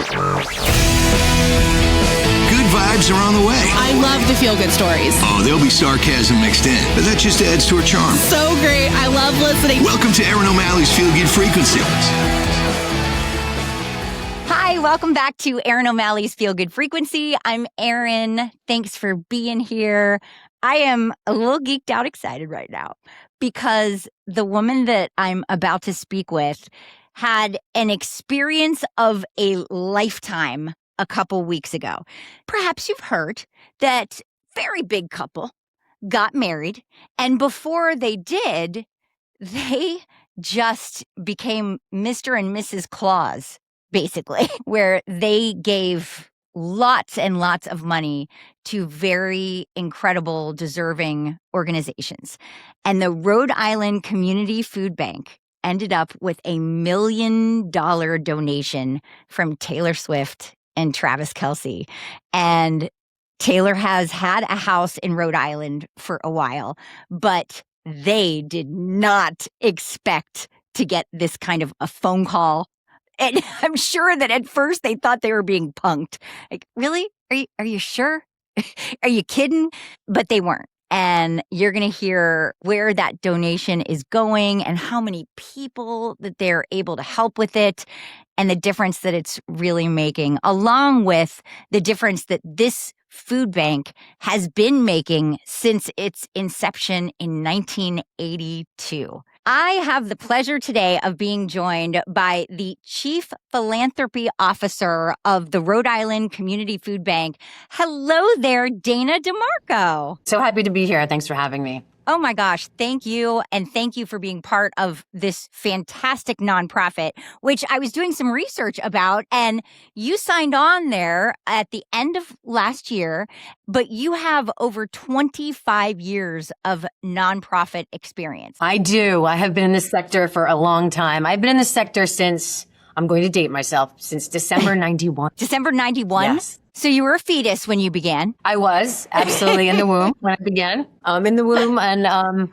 Good vibes are on the way. I love the feel-good stories. Oh, there'll be sarcasm mixed in, but that just adds to her charm. So great. I love listening. Welcome to Erin O'Malley's Feel Good Frequency. Hi, welcome back to Erin O'Malley's Feel Good Frequency. I'm Erin. Thanks for being here. I am a little geeked out excited right now because the woman that I'm about to speak with had an experience of a lifetime a couple weeks ago. Perhaps you've heard that very big couple got married, and before they did, they just became Mr. and Mrs. Claus, basically, where they gave lots and lots of money to very incredible, deserving organizations. And the Rhode Island Community Food Bank ended up with $1 million donation from Taylor Swift and Travis Kelce. And Taylor has had a house in Rhode Island for a while, but they did not expect to get this kind of a phone call. And I'm sure that at first they thought they were being punked. Like, really? Are you sure? Are you kidding? But they weren't. And you're going to hear where that donation is going and how many people that they're able to help with it and the difference that it's really making, along with the difference that this food bank has been making since its inception in 1982. I have the pleasure today of being joined by the Chief Philanthropy Officer of the Rhode Island Community Food Bank. Hello there, Dana DiMarco. So happy to be here. Thanks for having me. Oh my gosh, thank you. And thank you for being part of this fantastic nonprofit, which I was doing some research about. And you signed on there at the end of last year, but you have over 25 years of nonprofit experience. I do. I have been in this sector for a long time. I've been in this sector since, I'm going to date myself, since December 91. December 91? Yes. So you were a fetus when you began? I was absolutely in the womb when I began. In the womb, and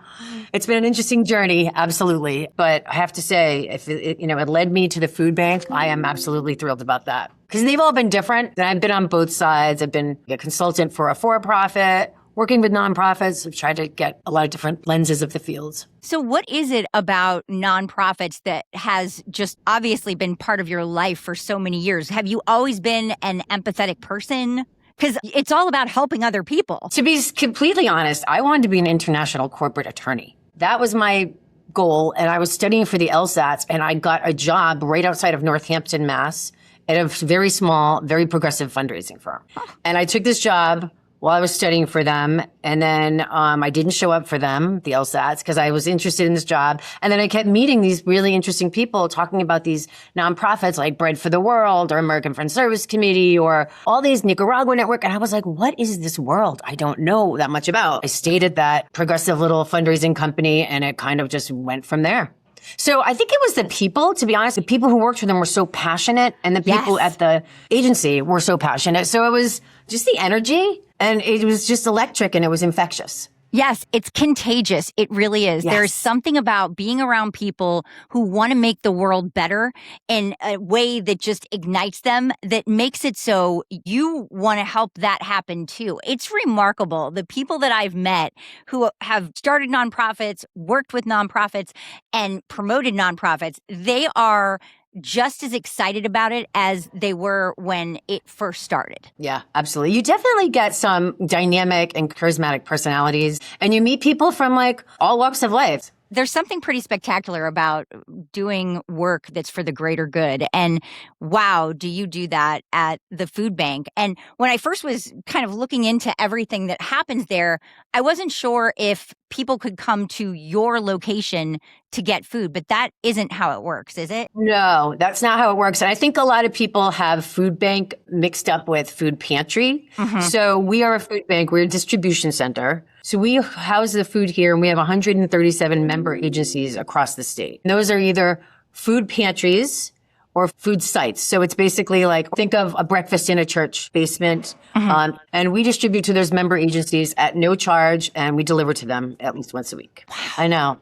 it's been an interesting journey, absolutely. But I have to say, if it led me to the food bank, I am absolutely thrilled about that. Because they've all been different. And I've been on both sides. I've been a consultant for a for-profit, working with nonprofits. I've tried to get a lot of different lenses of the fields. So what is it about nonprofits that has just obviously been part of your life for so many years? Have you always been an empathetic person? Because it's all about helping other people. To be completely honest, I wanted to be an international corporate attorney. That was my goal. And I was studying for the LSATs, and I got a job right outside of Northampton, Mass, at a very small, very progressive fundraising firm. And I took this job while I was studying for them. And then I didn't show up for them, the LSATs, because I was interested in this job. And then I kept meeting these really interesting people talking about these nonprofits like Bread for the World or American Friends Service Committee or all these Nicaragua Network. And I was like, what is this world I don't know that much about? I stayed at that progressive little fundraising company, and it kind of just went from there. So I think it was the people, to be honest. The people who worked for them were so passionate, and the people at the agency were so passionate. So it was just the energy, and it was just electric, and it was infectious. Yes, it's contagious. It really is. Yes. There's something about being around people who want to make the world better in a way that just ignites them, that makes it so you want to help that happen too. It's remarkable. The people that I've met who have started nonprofits, worked with nonprofits, and promoted nonprofits, they are just as excited about it as they were when it first started. Yeah, absolutely. You definitely get some dynamic and charismatic personalities, and you meet people from like all walks of life. There's something pretty spectacular about doing work that's for the greater good. And wow, do you do that at the food bank? And when I first was kind of looking into everything that happens there, I wasn't sure if people could come to your location to get food, but that isn't how it works, is it? No, that's not how it works. And I think a lot of people have food bank mixed up with food pantry. Mm-hmm. So we are a food bank. We're a distribution center. So we house the food here, and we have 137 member agencies across the state. And those are either food pantries or food sites. So it's basically like, think of a breakfast in a church basement. Mm-hmm. And we distribute to those member agencies at no charge, and we deliver to them at least once a week. Wow. I know.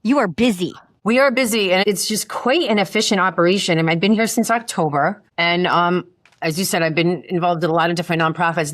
You are busy. We are busy, and it's just quite an efficient operation. And I've been here since October, and as you said, I've been involved in a lot of different nonprofits.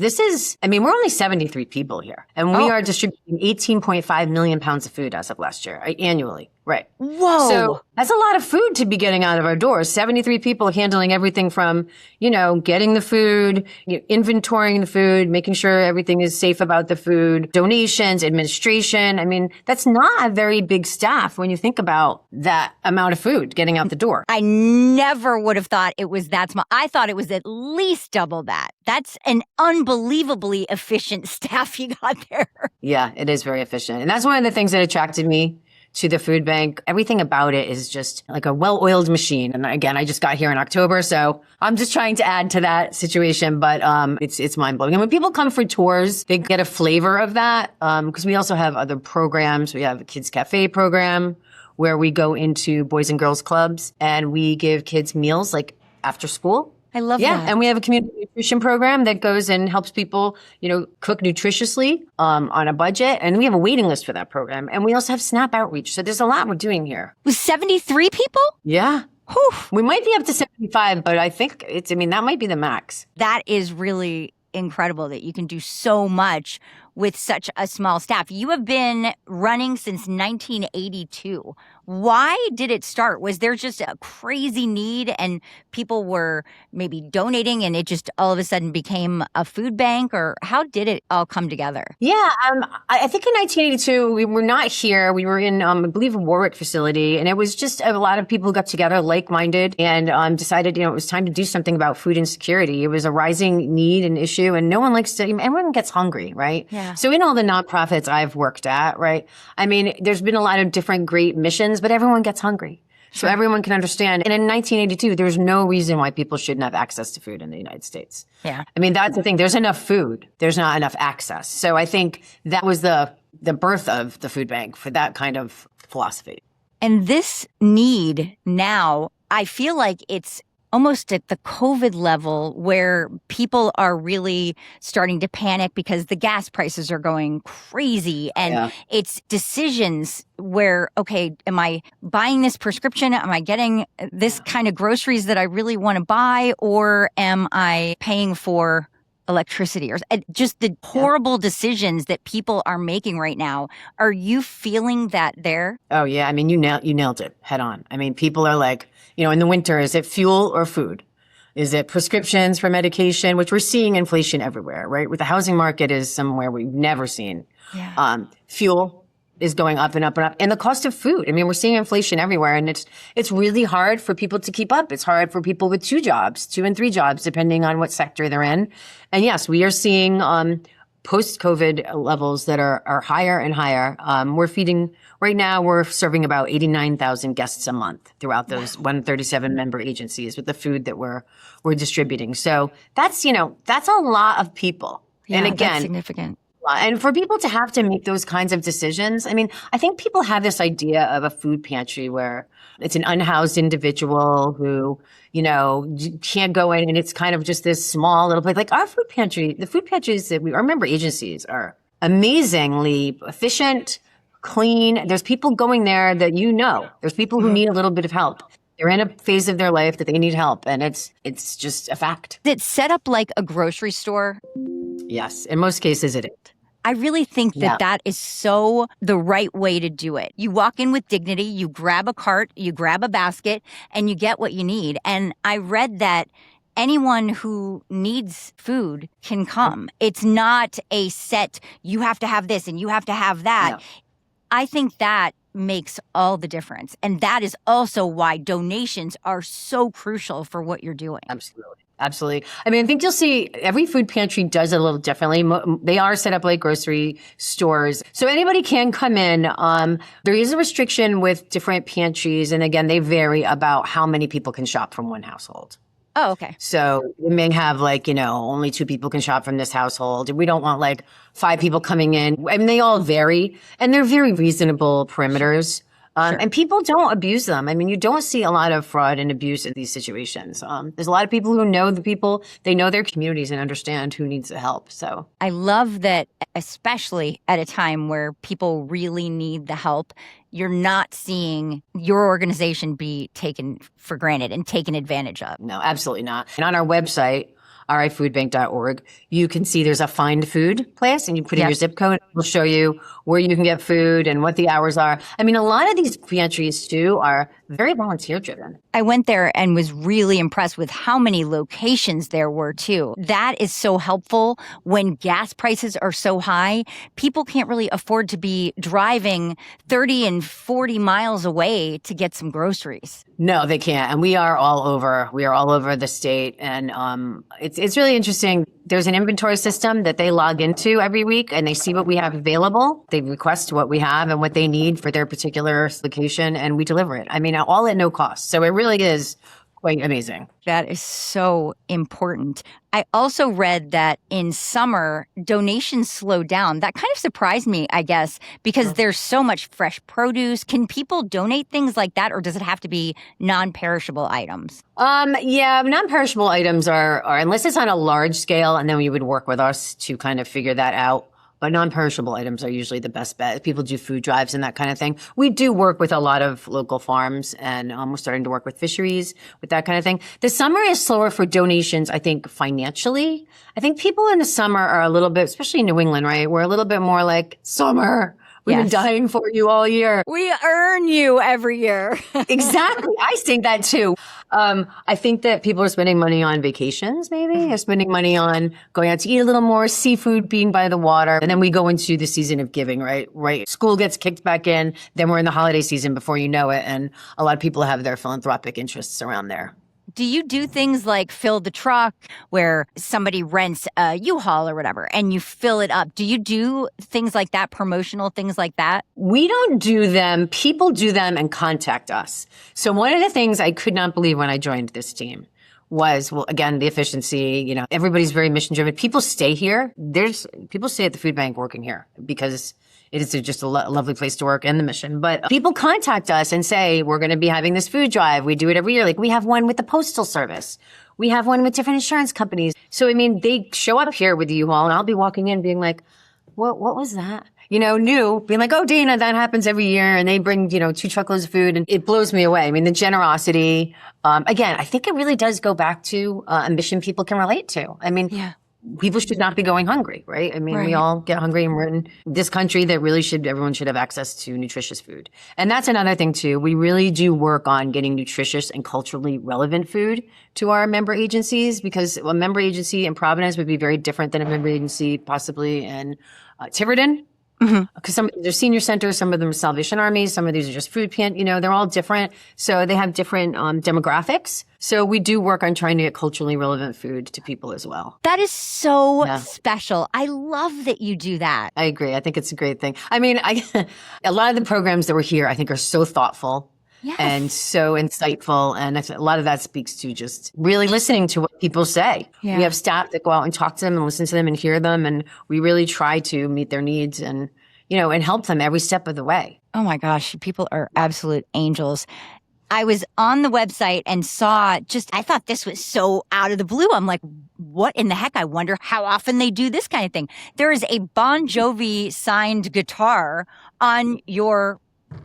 We're only 73 people here, and we are distributing 18.5 million pounds of food as of last year, annually. Right. Whoa. So that's a lot of food to be getting out of our doors. 73 people handling everything from, getting the food, inventorying the food, making sure everything is safe about the food, donations, administration. I mean, that's not a very big staff when you think about that amount of food getting out the door. I never would have thought it was that small. I thought it was at least double that. That's an unbelievably efficient staff you got there. Yeah, it is very efficient. And that's one of the things that attracted me to the food bank. Everything about it is just like a well-oiled machine. And again, I just got here in October, so I'm just trying to add to that situation, but it's mind-blowing. And when people come for tours, they get a flavor of that because we also have other programs. We have a Kids Cafe program where we go into boys and girls clubs and we give kids meals like after school. I love that. that. And we have a community nutrition program that goes and helps people, cook nutritiously on a budget. And we have a waiting list for that program. And we also have SNAP outreach. So there's a lot we're doing here. With 73 people? Yeah. Whew. We might be up to 75, but I think that might be the max. That is really incredible that you can do so much with such a small staff. You have been running since 1982. Why did it start? Was there just a crazy need and people were maybe donating and it just all of a sudden became a food bank? Or how did it all come together? Yeah, I think in 1982, we were not here. We were in, I believe, a Warwick facility. And it was just a lot of people who got together, like-minded, and decided, it was time to do something about food insecurity. It was a rising need and issue. And no one likes to, everyone gets hungry, right? Yeah. So in all the nonprofits I've worked at, right, there's been a lot of different great missions, but everyone gets hungry. So everyone can understand. And in 1982, there's no reason why people shouldn't have access to food in the United States. Yeah. That's the thing. There's enough food. There's not enough access. So I think that was the birth of the food bank for that kind of philosophy. And this need now, I feel like it's almost at the COVID level where people are really starting to panic because the gas prices are going crazy. And it's decisions where, okay, am I buying this prescription? Am I getting this kind of groceries that I really want to buy? Or am I paying for electricity or just the horrible decisions that people are making right now? Are you feeling that there? Oh, yeah. You nailed it head on. People are like, in the winter, is it fuel or food? Is it prescriptions for medication, which we're seeing inflation everywhere, right? With the housing market is somewhere we've never seen. Yeah. Fuel is going up and up and up. And the cost of food. We're seeing inflation everywhere. And it's really hard for people to keep up. It's hard for people with 2 and 3 jobs, depending on what sector they're in. And yes, we are seeing post-COVID levels that are higher and higher. Right now, we're serving about 89,000 guests a month throughout those 137 member agencies with the food that we're distributing. So that's a lot of people. Yeah, and again, that's significant. And for people to have to make those kinds of decisions, I think people have this idea of a food pantry where it's an unhoused individual who, can't go in and it's kind of just this small little place. Like our food pantry, the food pantries that our member agencies are amazingly efficient, clean. There's people going there that there's people who need a little bit of help. They're in a phase of their life that they need help, and it's just a fact. It's set up like a grocery store. Yes, in most cases it is. I really think that is so the right way to do it. You walk in with dignity, you grab a cart, you grab a basket, and you get what you need. And I read that anyone who needs food can come. It's not a set, you have to have this and you have to have that. No. I think that makes all the difference. And that is also why donations are so crucial for what you're doing. Absolutely. Absolutely. I think you'll see every food pantry does it a little differently. They are set up like grocery stores. So anybody can come in. There is a restriction with different pantries. And again, they vary about how many people can shop from one household. Oh, okay. So we may have only 2 people can shop from this household. We don't want 5 people coming in. They all vary and they're very reasonable perimeters. Sure. And people don't abuse them. You don't see a lot of fraud and abuse in these situations. There's a lot of people who know the people, they know their communities and understand who needs the help. So I love that, especially at a time where people really need the help, you're not seeing your organization be taken for granted and taken advantage of. No, absolutely not. And on our website, rifoodbank.org, you can see there's a find food place and you put in your zip code. We'll show you where you can get food and what the hours are. I mean, a lot of these pantries too are very volunteer driven. I went there and was really impressed with how many locations there were too. That is so helpful when gas prices are so high. People can't really afford to be driving 30 and 40 miles away to get some groceries. No, they can't. And we are all over. We are all over the state. And it's really interesting. There's an inventory system that they log into every week and they see what we have available. They request what we have and what they need for their particular location and we deliver it. I mean, all at no cost. So it really is quite amazing. That is so important. I also read that in summer, donations slow down. That kind of surprised me, I guess, because there's so much fresh produce. Can people donate things like that, or does it have to be non-perishable items? Yeah, non-perishable items are unless it's on a large scale, and then you would work with us to kind of figure that out. But non-perishable items are usually the best bet. People do food drives and that kind of thing. We do work with a lot of local farms, and we're starting to work with fisheries, with that kind of thing. The summer is slower for donations, I think, financially. I think people in the summer are a little bit, especially in New England, right? We're a little bit more like, summer. We've been dying for you all year. We earn you every year. Exactly. I think that too. I think that people are spending money on vacations, maybe. They're spending money on going out to eat a little more, seafood, being by the water. And then we go into the season of giving, right? Right. School gets kicked back in. Then we're in the holiday season before you know it. And a lot of people have their philanthropic interests around there. Do you do things like fill the truck where somebody rents a U-Haul or whatever and you fill it up? Do you do things like that, promotional things like that? We don't do them. People do them and contact us. So one of the things I could not believe when I joined this team was, well, again, the efficiency, you know, everybody's very mission driven. People stay here. People stay at the food bank working here because it is just a lovely place to work and the mission. But people contact us and say, we're going to be having this food drive. We do it every year. Like we have one with the Postal Service. We have one with different insurance companies. So, I mean, they show up here with the U-Haul and I'll be walking in being like, what was that? You know, new, being like, oh, Dana, that happens every year. And they bring, 2 truckloads of food and it blows me away. I mean, the generosity, again, I think it really does go back to a mission people can relate to. I mean, people should not be going hungry, right? I mean, we all get hungry and we're in this country that really everyone should have access to nutritious food. And that's another thing too. We really do work on getting nutritious and culturally relevant food to our member agencies because a member agency in Providence would be very different than a member agency possibly in Tiverton. Because some of these are senior centers, some of them are Salvation Armies, some of these are just food they're all different. So they have different demographics. So we do work on trying to get culturally relevant food to people as well. That is so special. I love that you do that. I agree. I think it's a great thing. I mean, a lot of the programs that were here, I think are so thoughtful. Yes. And so insightful. And a lot of that speaks to just really listening to what people say. Yeah. We have staff that go out and talk to them and listen to them and hear them. And we really try to meet their needs and, and help them every step of the way. Oh my gosh, people are absolute angels. I was on the website and saw I thought this was so out of the blue. I'm like, what in the heck? I wonder how often they do this kind of thing. There is a Bon Jovi signed guitar on your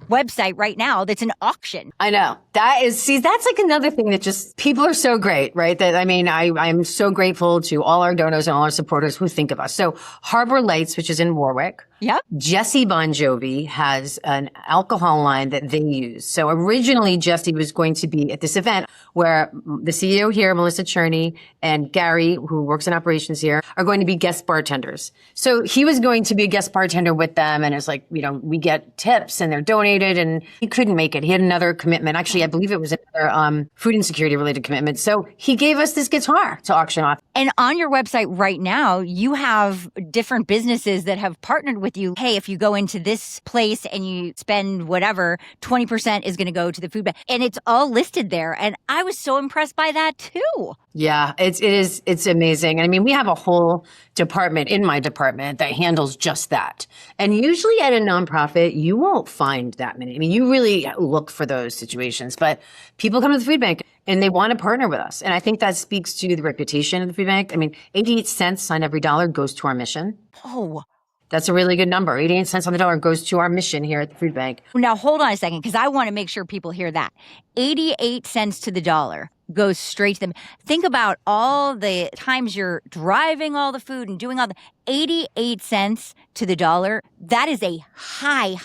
website right now that's an auction. I know. That's like another thing that just, people are so great, right? That, I mean, I'm so grateful to all our donors and all our supporters who think of us. So Harbor Lights, which is in Warwick. Yep. Jesse Bon Jovi has an alcohol line that they use. So originally Jesse was going to be at this event where the CEO here, Melissa Cherney, and Gary, who works in operations here, are going to be guest bartenders. So he was going to be a guest bartender with them. And it's like, we get tips and they're donated and he couldn't make it. He had another commitment. Actually, I believe it was another food insecurity related commitment. So he gave us this guitar to auction off. And on your website right now, you have different businesses that have partnered with you. Hey, if you go into this place and you spend whatever, 20% is going to go to the food bank. And it's all listed there. And I was so impressed by that too. Yeah, it's amazing. I mean, we have a whole department in my department that handles just that. And usually at a nonprofit, you won't find that many. I mean, you really look for those situations, but people come to the food bank and they want to partner with us. And I think that speaks to the reputation of the food bank. I mean, 88 cents on every dollar goes to our mission. Oh, that's a really good number. 88 cents on the dollar goes to our mission here at the food bank. Now, hold on a second, because I want to make sure people hear that. 88 cents to the dollar. goes straight to them. Think about all the times you're driving all the food and doing all the 88 cents to the dollar. That is a high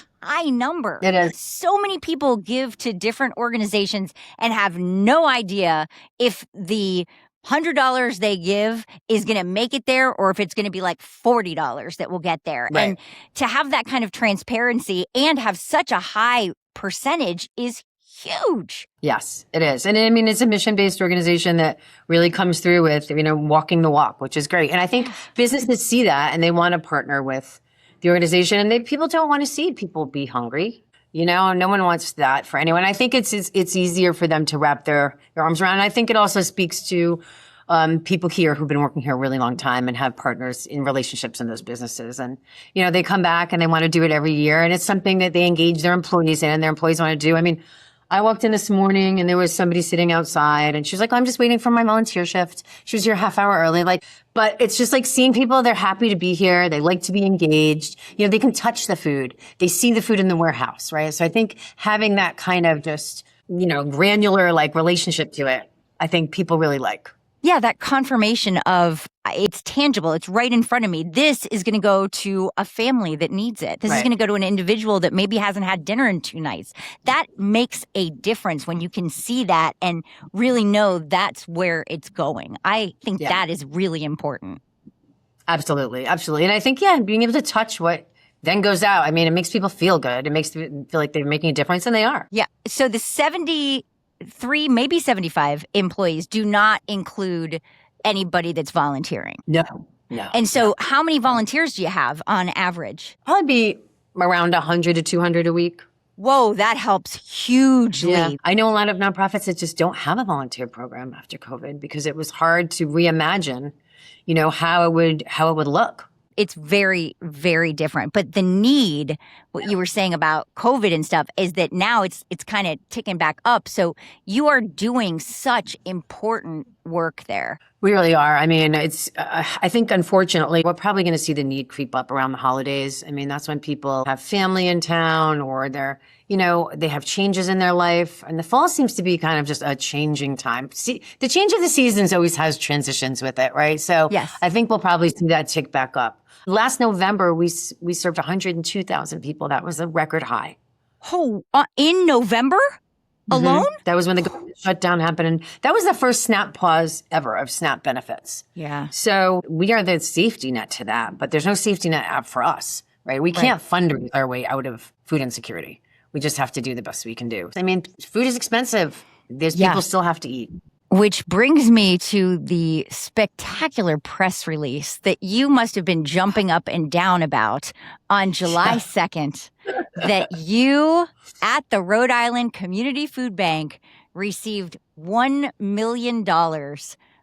number. It is. So many people give to different organizations and have no idea if the $100 they give is going to make it there or if it's going to be like $40 that will get there. Right. And to have that kind of transparency and have such a high percentage is huge. Yes, it is. And I mean, it's a mission-based organization that really comes through with, walking the walk, which is great. And I think businesses see that and they want to partner with the organization. And people don't want to see people be hungry. No one wants that for anyone. I think it's easier for them to wrap their arms around. And I think it also speaks to people here who've been working here a really long time and have partners in relationships in those businesses. And, they come back and they want to do it every year. And it's something that they engage their employees in and their employees want to do. I mean, I walked in this morning and there was somebody sitting outside and she was like, I'm just waiting for my volunteer shift. She was here a half hour early. But it's just like seeing people, they're happy to be here. They like to be engaged. They can touch the food. They see the food in the warehouse, right? So I think having that kind of just, granular relationship to it, I think people really like. Yeah, that confirmation of it's tangible. It's right in front of me. This is going to go to a family that needs it. This is going to go to an individual that maybe hasn't had dinner in 2 nights. That makes a difference when you can see that and really know that's where it's going. I think that is really important. Absolutely. Absolutely. And I think, being able to touch what then goes out. I mean, it makes people feel good. It makes them feel like they're making a difference, and they are. Yeah. So the 73, maybe 75 employees do not include anybody that's volunteering. No. And so how many volunteers do you have on average? Probably be around 100 to 200 a week. Whoa, that helps hugely. Yeah. I know a lot of nonprofits that just don't have a volunteer program after COVID because it was hard to reimagine, how it would look. It's very, very different. But the need, what you were saying about COVID and stuff, is that now it's kind of ticking back up. So you are doing such important work there. We really are. I mean, I think, unfortunately, we're probably going to see the need creep up around the holidays. I mean, that's when people have family in town or they're, they have changes in their life. And the fall seems to be kind of just a changing time. See, the change of the seasons always has transitions with it, right? So yes. I think we'll probably see that tick back up. Last November, we served 102,000 people. That was a record high. Oh, in November alone? That was when the government shutdown happened. And that was the first SNAP pause ever of SNAP benefits. Yeah. So we are the safety net to that, but there's no safety net app for us, right? We can't fundraise our way out of food insecurity. We just have to do the best we can do. I mean, food is expensive. People still have to eat. Which brings me to the spectacular press release that you must have been jumping up and down about on July 2nd, that you at the Rhode Island Community Food Bank received $1 million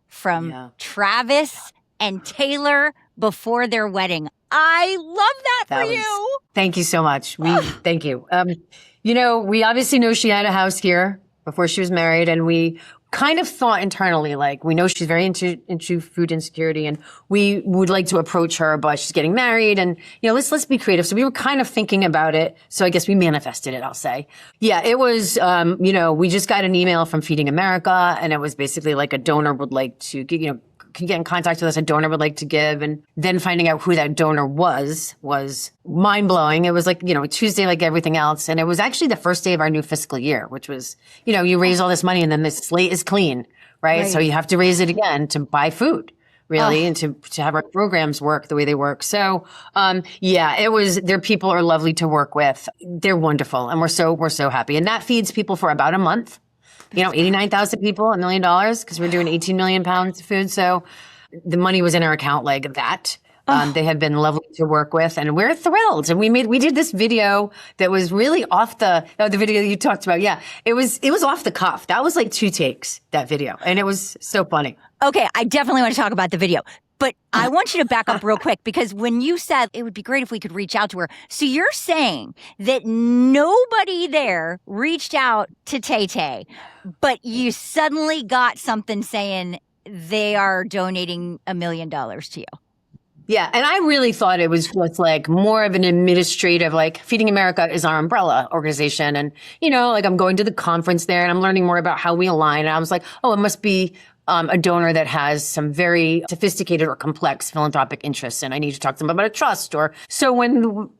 from Travis and Taylor before their wedding. I love that for you. Thank you so much. Thank you. We obviously know she had a house here before she was married, and we kind of thought internally, we know she's very into food insecurity and we would like to approach her, but she's getting married and, let's be creative. So we were kind of thinking about it. So I guess we manifested it, I'll say. Yeah, it was, we just got an email from Feeding America and it was basically like a donor would like to, can get in contact with us, a donor would like to give. And then finding out who that donor was mind blowing. It was Tuesday, like everything else. And it was actually the first day of our new fiscal year, which was, you raise all this money and then the slate is clean, right? So you have to raise it again to buy food, really, and to have our programs work the way they work. So, their people are lovely to work with. They're wonderful. And we're so happy. And that feeds people for about a month. 89,000 people, $1 million, because we're doing 18 million pounds of food. So the money was in our account like that. They have been lovely to work with, and we're thrilled. And we did this video that was really off the video that you talked about. Yeah, it was off the cuff. That was like 2 takes, that video, and it was so funny. Okay, I definitely want to talk about the video. But I want you to back up real quick, because when you said it would be great if we could reach out to her. So you're saying that nobody there reached out to Tay-Tay, but you suddenly got something saying they are donating $1 million to you. Yeah. And I really thought it was just like more of an administrative, like Feeding America is our umbrella organization. And, like I'm going to the conference there and I'm learning more about how we align. And I was like, oh, it must be a donor that has some very sophisticated or complex philanthropic interests. And I need to talk to them about a trust. So when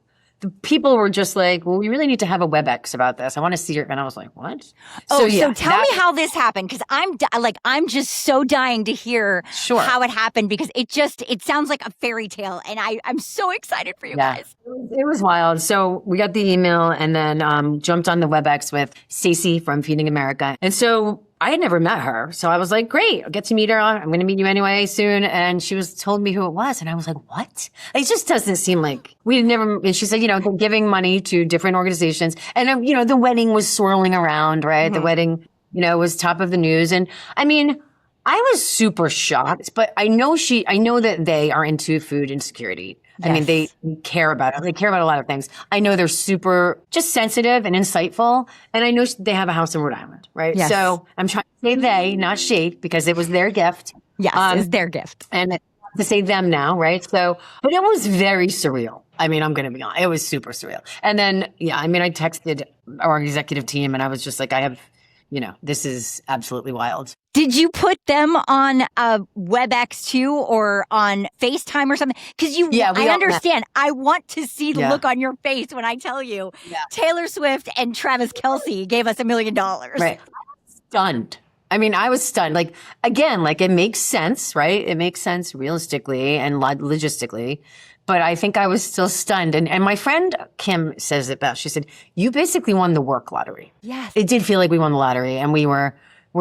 the people were just like, well, we really need to have a WebEx about this. I want to see your, and I was like, what? So tell me how this happened. Cause I'm just so dying to hear how it happened because it sounds like a fairy tale. And I'm so excited for you guys. It was wild. So we got the email and then jumped on the WebEx with Stacey from Feeding America. And so I had never met her. So I was like, great, I'll get to meet her. I'm going to meet you anyway soon. And she told me who it was. And I was like, what? It just doesn't seem like and she said, they're giving money to different organizations. And, the wedding was swirling around, right? Mm-hmm. The wedding, was top of the news. And I mean, I was super shocked, but I know that they are into food insecurity. Yes. I mean, they care about it. They care about a lot of things. I know they're super just sensitive and insightful. And I know they have a house in Rhode Island, right? Yes. So I'm trying to say they, not she, because it was their gift. Yes, it's their gift. And to say them now, right? So, but it was very surreal. I mean, I'm going to be honest. It was super surreal. And then, I texted our executive team and I was just like, this is absolutely wild. Did you put them on a WebEx too or on FaceTime or something? Because I understand. I want to see the look on your face when I tell you Taylor Swift and Travis Kelce gave us $1 million. Right. Stunned. I mean, I was stunned. Like, again, it makes sense, right? It makes sense realistically and logistically. But I think I was still stunned. And my friend Kim says it best. She said, you basically won the work lottery. Yes. It did feel like we won the lottery. And we're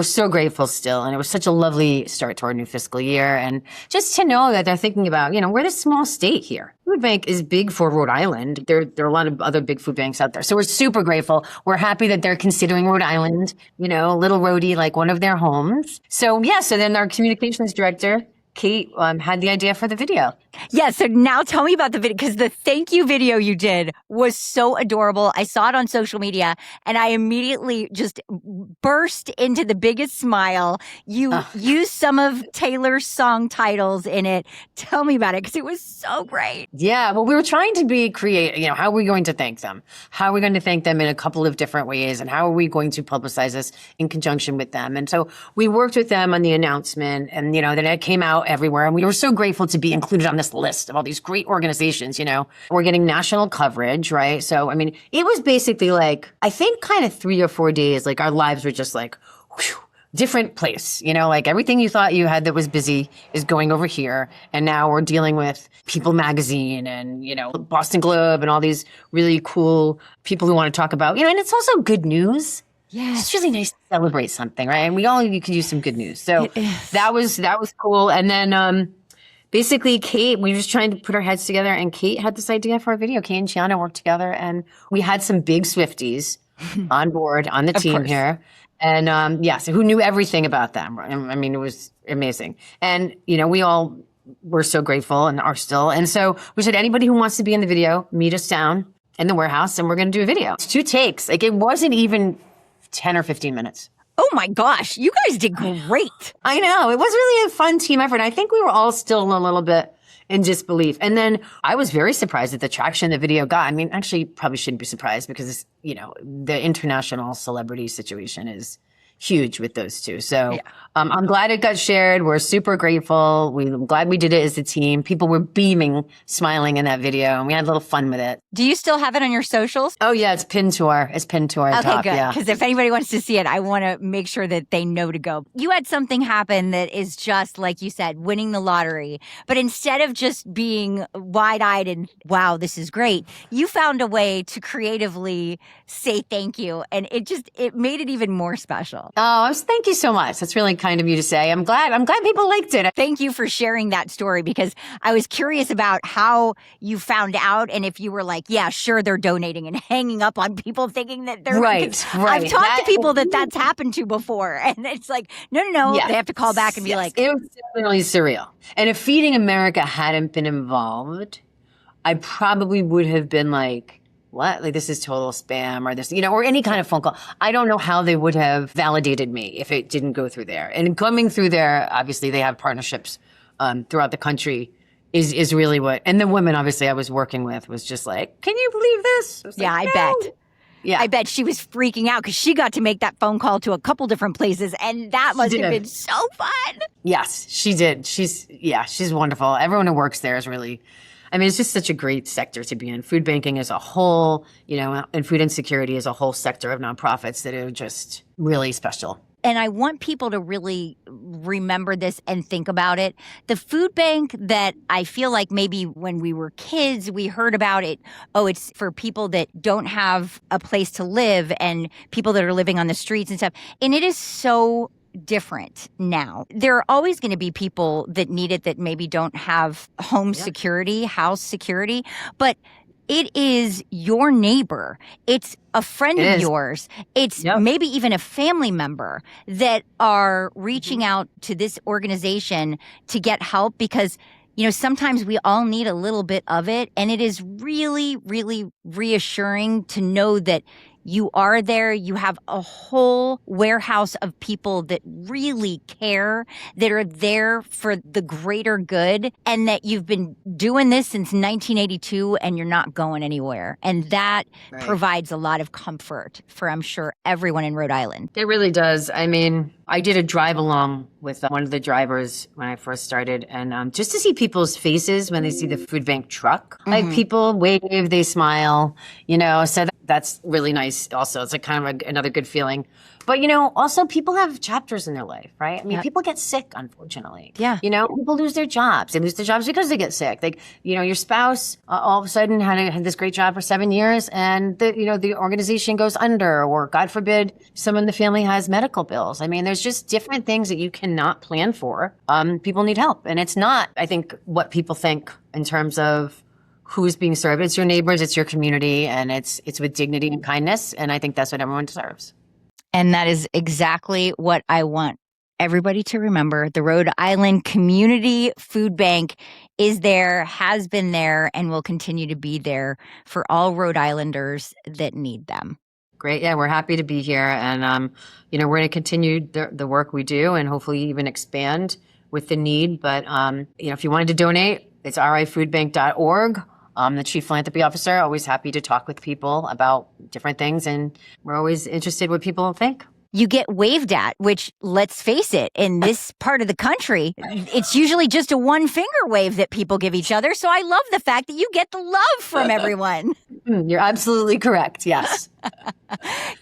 so grateful still. And it was such a lovely start to our new fiscal year. And just to know that they're thinking about, we're this small state here. Food bank is big for Rhode Island. There are a lot of other big food banks out there. So we're super grateful. We're happy that they're considering Rhode Island, little Rhodey, like one of their homes. So so then our communications director, Kate, had the idea for the video. Yeah, so now tell me about the video, because the thank you video you did was so adorable. I saw it on social media, and I immediately just burst into the biggest smile. You used some of Taylor's song titles in it. Tell me about it, because it was so great. Yeah, well, we were trying to be creative. How are we going to thank them? How are we going to thank them in a couple of different ways? And how are we going to publicize this in conjunction with them? And so we worked with them on the announcement, and, then it came out everywhere. And we were so grateful to be included on this list of all these great organizations. We're getting national coverage, right? So, I mean, it was basically like, I think kind of 3 or 4 days, like our lives were just like, whew, different place, like everything you thought you had that was busy is going over here. And now we're dealing with People Magazine and, Boston Globe and all these really cool people who want to talk about, and it's also good news. Yeah, it's really nice to celebrate something, right? And you could use some good news. So that was cool. And then basically, Kate, we were just trying to put our heads together, and Kate had this idea for a video. Kate and Gianna worked together, and we had some big Swifties on board on the team here. And so who knew everything about them? I mean, it was amazing. And, we all were so grateful and are still. And so we said, anybody who wants to be in the video, meet us down in the warehouse, and we're going to do a video. It's 2 takes. Like, it wasn't even 10 or 15 minutes. Oh my gosh, you guys did great. I know. It was really a fun team effort. I think we were all still a little bit in disbelief. And then I was very surprised at the traction the video got. I mean, actually, probably shouldn't be surprised because, the international celebrity situation is huge with those two. So I'm glad it got shared. We're super grateful. We're glad we did it as a team. People were beaming, smiling in that video, and we had a little fun with it. Do you still have it on your socials? Oh yeah, it's pinned to our top. Okay, good. Because if anybody wants to see it, I want to make sure that they know to go. You had something happen that is just like you said, winning the lottery. But instead of just being wide-eyed and wow, this is great, you found a way to creatively say thank you, and it made it even more special. Oh, thank you so much. That's really kind of you to say. I'm glad people liked it. Thank you for sharing that story, because I was curious about how you found out and if you were like, yeah, sure, they're donating, and hanging up on people thinking that they're right. I've talked to people that's happened to before, and it's like, no, yes. They have to call back and be like, it was definitely surreal. And if Feeding America hadn't been involved, I probably would have been like, what? Like, this is total spam, or this, or any kind of phone call. I don't know how they would have validated me if it didn't go through there. And coming through there, obviously they have partnerships throughout the country is really what, and the women obviously I was working with was just like, can you believe this? Yeah, like, I no. bet. Yeah. I bet she was freaking out because she got to make that phone call to a couple different places, and that must have been so fun. Yes, she did. She's wonderful. Everyone who works there is really, I mean, it's just such a great sector to be in. Food banking as a whole, and food insecurity is a whole sector of nonprofits that are just really special. And I want people to really remember this and think about it. The food bank that I feel like maybe when we were kids, we heard about it. Oh, it's for people that don't have a place to live and people that are living on the streets and stuff. And it is so different now. There are always going to be people that need it that maybe don't have home security, house security, but it is your neighbor. It's a friend of yours. It's maybe even a family member that are reaching out to this organization to get help because, sometimes we all need a little bit of it. And it is really, really reassuring to know that you are there. You have a whole warehouse of people that really care, that are there for the greater good, and that you've been doing this since 1982 and you're not going anywhere. And that provides a lot of comfort for, I'm sure, everyone in Rhode Island. It really does. I mean, I did a drive along with one of the drivers when I first started, and just to see people's faces when they see the food bank truck, like people wave, they smile, so that's really nice. Also, it's like kind of another good feeling. But, also people have chapters in their life, right? I mean, people get sick, unfortunately. Yeah. People lose their jobs. They lose their jobs because they get sick. Like, your spouse all of a sudden had this great job for 7 years and the organization goes under, or God forbid, someone in the family has medical bills. I mean, there's just different things that you cannot plan for. People need help. And it's not, I think, what people think in terms of who's being served. It's your neighbors, it's your community, and it's with dignity and kindness. And I think that's what everyone deserves. And that is exactly what I want everybody to remember. The Rhode Island Community Food Bank is there, has been there, and will continue to be there for all Rhode Islanders that need them. Great. Yeah, we're happy to be here. And, we're going to continue the work we do and hopefully even expand with the need. But, if you wanted to donate, it's rifoodbank.org. I'm the Chief Philanthropy Officer, always happy to talk with people about different things, and we're always interested what people think. You get waved at, which, let's face it, in this part of the country, it's usually just a one finger wave that people give each other. So I love the fact that you get the love from everyone. You're absolutely correct. Yes.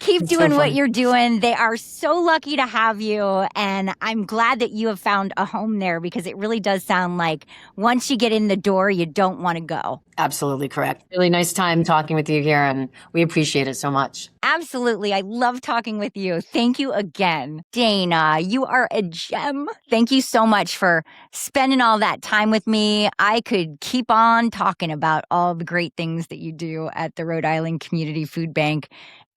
Keep doing what you're doing. They are so lucky to have you. And I'm glad that you have found a home there, because it really does sound like once you get in the door, you don't want to go. Absolutely correct. Really nice time talking with you here, and we appreciate it so much. Absolutely. I love talking with you. Thank you again. Dana, you are a gem. Thank you so much for spending all that time with me. I could keep on talking about all the great things that you do at the Rhode Island Community Food Bank.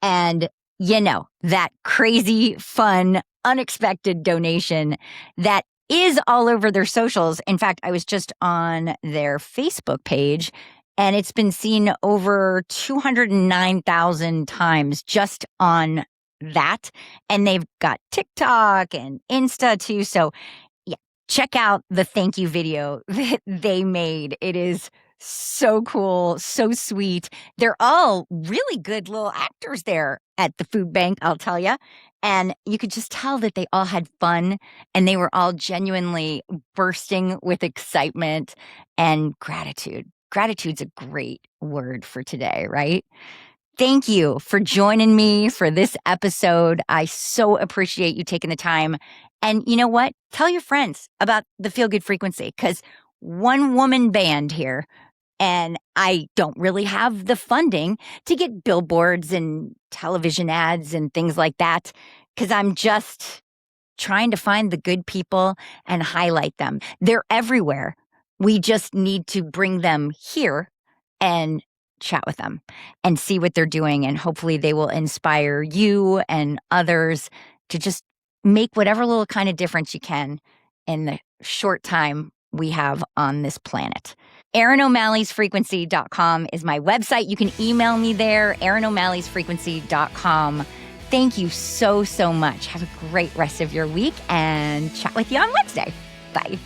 And, that crazy, fun, unexpected donation that is all over their socials. In fact, I was just on their Facebook page, and it's been seen over 209,000 times just on that. And they've got TikTok and Insta too. So yeah, check out the thank you video that they made. It is so cool, so sweet. They're all really good little actors there at the food bank, I'll tell you. And you could just tell that they all had fun, and they were all genuinely bursting with excitement and gratitude. Gratitude's a great word for today, right? Thank you for joining me for this episode. I so appreciate you taking the time. And you know what? Tell your friends about the Feel Good Frequency, because one woman band here, and I don't really have the funding to get billboards and television ads and things like that, because I'm just trying to find the good people and highlight them. They're everywhere. We just need to bring them here and chat with them and see what they're doing. And hopefully they will inspire you and others to just make whatever little kind of difference you can in the short time we have on this planet. ErinO'Malley'sFrequency.com is my website. You can email me there, ErinO'Malley'sFrequency.com. Thank you so, so much. Have a great rest of your week, and chat with you on Wednesday. Bye.